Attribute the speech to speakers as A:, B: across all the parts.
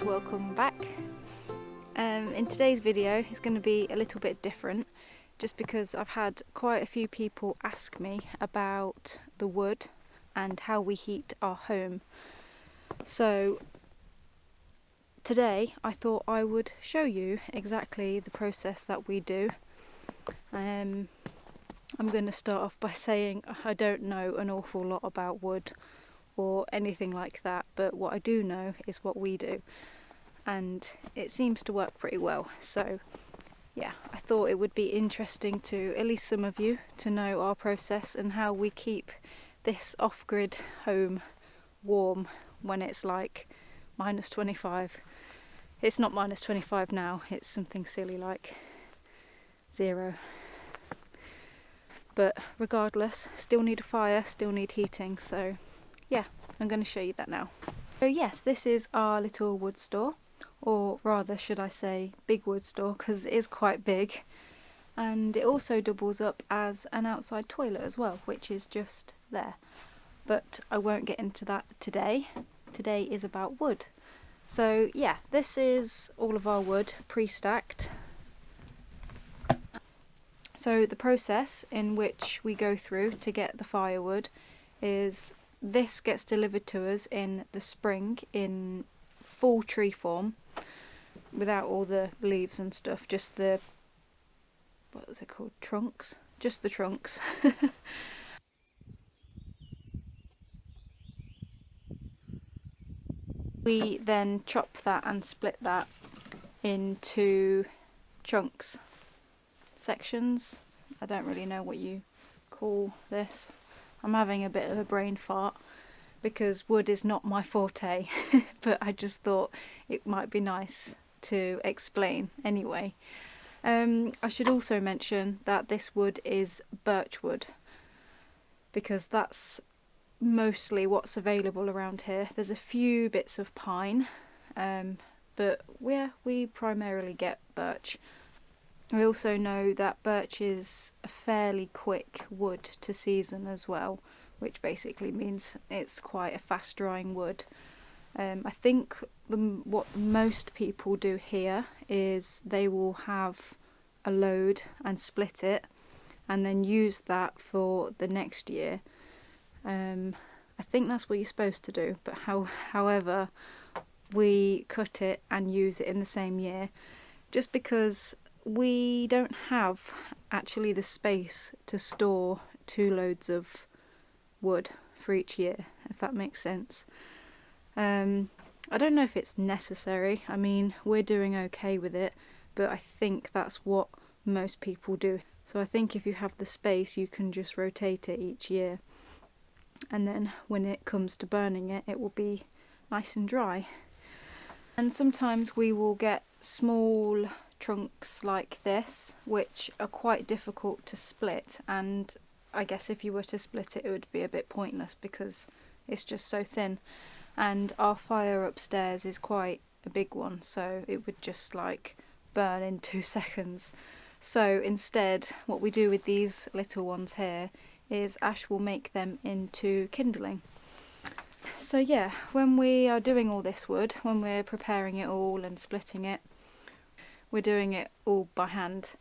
A: welcome back. In today's video it's going to be a little bit different just because I've had quite a few people ask me about the wood and how we heat our home. So today I thought I would show you exactly the process that we do. I'm going to start off by saying I don't know an awful lot about wood or anything like that, but what I do know is what we do, and it seems to work pretty well. So yeah, I thought it would be interesting to at least some of you to know our process and how we keep this off-grid home warm when it's like minus 25. It's not minus 25 now, it's something silly like 0. But regardless, still need a fire, still need heating, so yeah, I'm going to show you that now. So yes, this is our little wood store, or rather should I say big wood store, because it is quite big, and it also doubles up as an outside toilet as well, which is just there. But I won't get into that today. Today is about wood. So yeah, this is all of our wood pre-stacked. So the process in which we go through to get the firewood is this gets delivered to us in the spring in full tree form, without all the leaves and stuff, just the, what was it called, trunks? Just the trunks. We then chop that and split that into chunks, sections. I don't really know what you call this. I'm having a bit of a brain fart because wood is not my forte, but I just thought it might be nice to explain anyway. I should also mention that this wood is birch wood because that's mostly what's available around here. There's a few bits of pine, but we primarily get birch. We also know that birch is a fairly quick wood to season as well, which basically means it's quite a fast drying wood. I think what most people do here is they will have a load and split it and then use that for the next year. I think that's what you're supposed to do, but however we cut it and use it in the same year just because we don't have actually the space to store 2 loads of wood for each year, if that makes sense. I don't know if it's necessary. I mean, we're doing okay with it, but I think that's what most people do. So I think if you have the space, you can just rotate it each year, and then when it comes to burning it, it will be nice and dry. And sometimes we will get small trunks like this, which are quite difficult to split, and I guess if you were to split it, it would be a bit pointless because it's just so thin. And our fire upstairs is quite a big one, so it would just like burn in 2 seconds. So instead, what we do with these little ones here is Ash will make them into kindling. So yeah, when we are doing all this wood, when we're preparing it all and splitting it, we're doing it all by hand.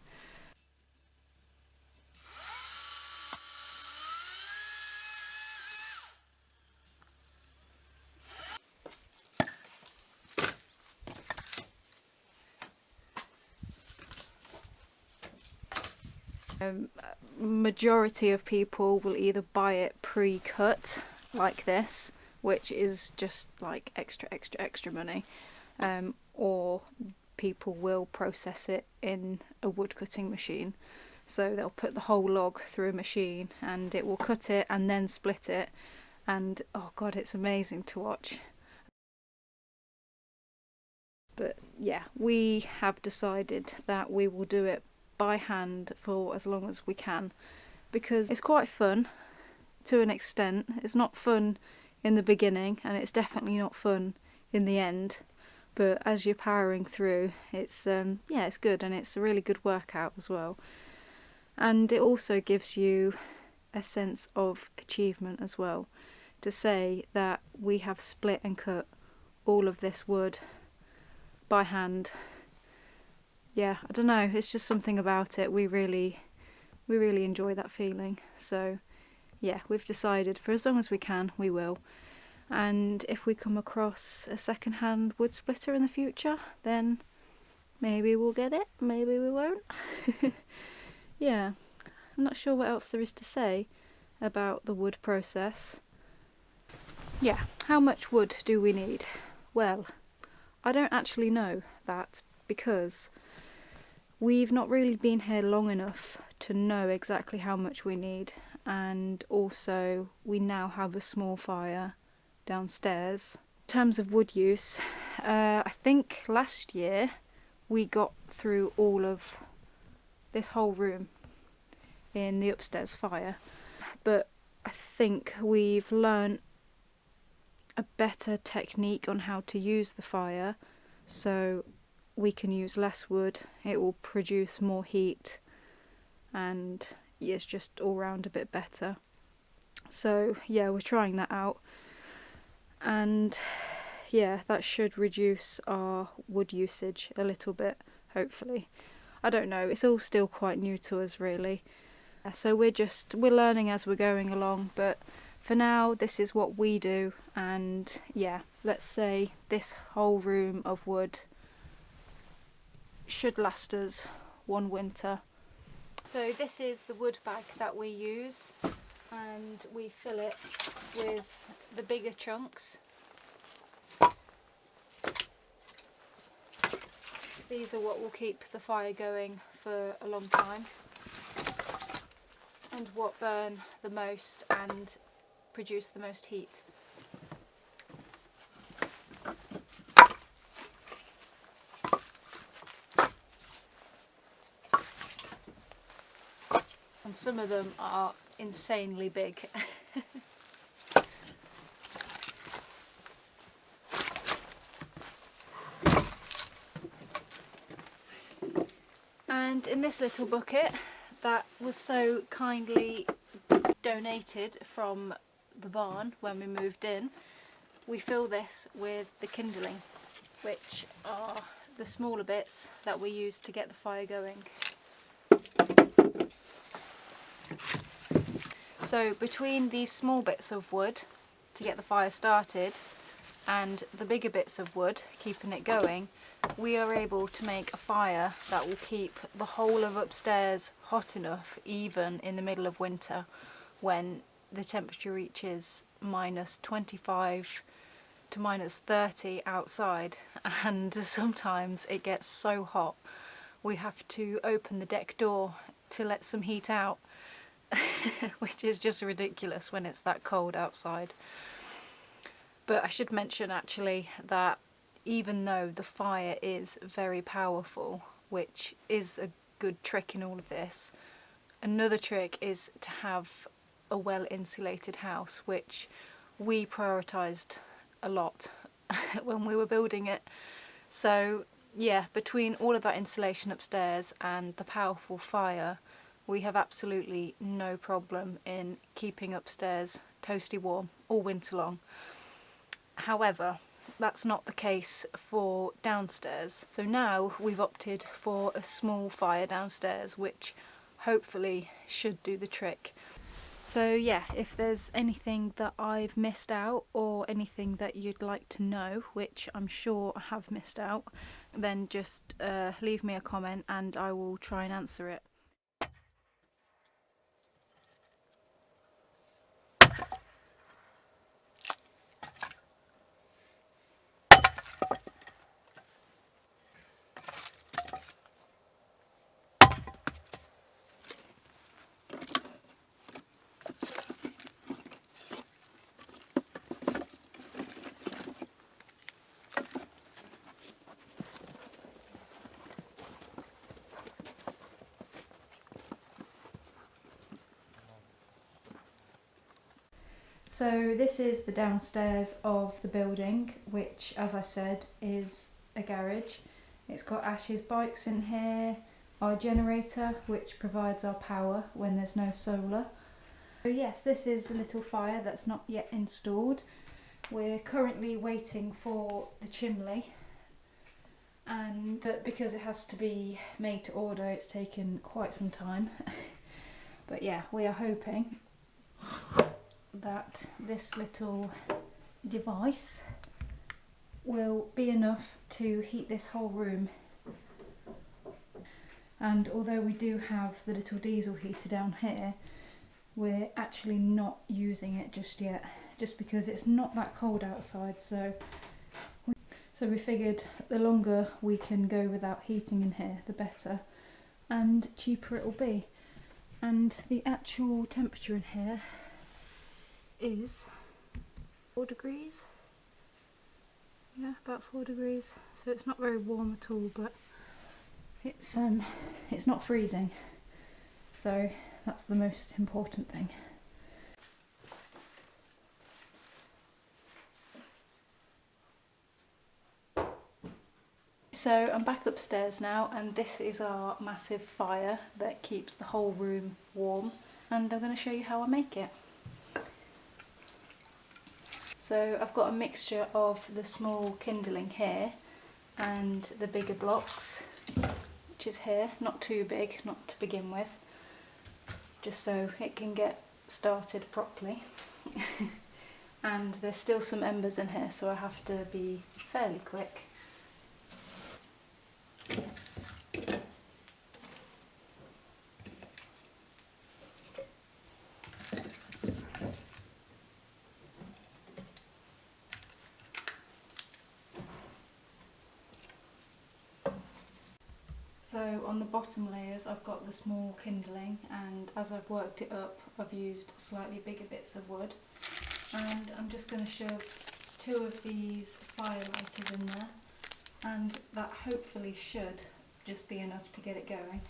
A: Majority of people will either buy it pre-cut like this, which is just like extra money, or people will process it in a wood cutting machine. So they'll put the whole log through a machine and it will cut it and then split it, and oh god, it's amazing to watch. But yeah, we have decided that we will do it by hand for as long as we can because it's quite fun to an extent. It's not fun in the beginning and it's definitely not fun in the end, but as you're powering through, it's it's good, and it's a really good workout as well. And it also gives you a sense of achievement as well, to say that we have split and cut all of this wood by hand. Yeah, I don't know, it's just something about it. We really enjoy that feeling. So yeah, we've decided for as long as we can, we will. And if we come across a second-hand wood splitter in the future, then maybe we'll get it, maybe we won't. Yeah, I'm not sure what else there is to say about the wood process. Yeah, how much wood do we need? Well, I don't actually know that, because we've not really been here long enough to know exactly how much we need, and also we now have a small fire downstairs. In terms of wood use, I think last year we got through all of this whole room in the upstairs fire, but I think we've learnt a better technique on how to use the fire, so we can use less wood, it will produce more heat, and it's just all round a bit better. So yeah, we're trying that out, and yeah, that should reduce our wood usage a little bit, hopefully. I don't know, it's all still quite new to us really, so we're learning as we're going along, but for now this is what we do. And yeah, let's say this whole room of wood should last us one winter. So this is the wood bag that we use, and we fill it with the bigger chunks. These are what will keep the fire going for a long time, and what burn the most and produce the most heat. And some of them are insanely big. And in this little bucket that was so kindly donated from the barn when we moved in, we fill this with the kindling, which are the smaller bits that we use to get the fire going. So between these small bits of wood to get the fire started and the bigger bits of wood keeping it going, we are able to make a fire that will keep the whole of upstairs hot enough, even in the middle of winter when the temperature reaches -25 to -30 outside, and sometimes it gets so hot we have to open the deck door to let some heat out. Which is just ridiculous when it's that cold outside. But I should mention actually that even though the fire is very powerful, which is a good trick in all of this, another trick is to have a well insulated house, which we prioritised a lot when we were building it. So yeah, between all of that insulation upstairs and the powerful fire, we have absolutely no problem in keeping upstairs toasty warm all winter long. However, that's not the case for downstairs. So now we've opted for a small fire downstairs, which hopefully should do the trick. So yeah, if there's anything that I've missed out or anything that you'd like to know, which I'm sure I have missed out, then just leave me a comment and I will try and answer it. So this is the downstairs of the building, which, as I said, is a garage. It's got Ash's bikes in here, our generator, which provides our power when there's no solar. So yes, this is the little fire that's not yet installed. We're currently waiting for the chimney, But because it has to be made to order, it's taken quite some time. But yeah, we are hoping that this little device will be enough to heat this whole room. And although we do have the little diesel heater down here, we're actually not using it just yet, just because it's not that cold outside. So we figured the longer we can go without heating in here, the better, and cheaper it will be. And the actual temperature in here is 4 degrees. Yeah, about 4 degrees. So it's not very warm at all, but it's not freezing. So that's the most important thing. So I'm back upstairs now, and this is our massive fire that keeps the whole room warm, and I'm going to show you how I make it. So I've got a mixture of the small kindling here and the bigger blocks, which is here, not too big, not to begin with, just so it can get started properly. And there's still some embers in here, so I have to be fairly quick. So on the bottom layers I've got the small kindling, and as I've worked it up I've used slightly bigger bits of wood, and I'm just going to shove 2 of these fire lighters in there, and that hopefully should just be enough to get it going.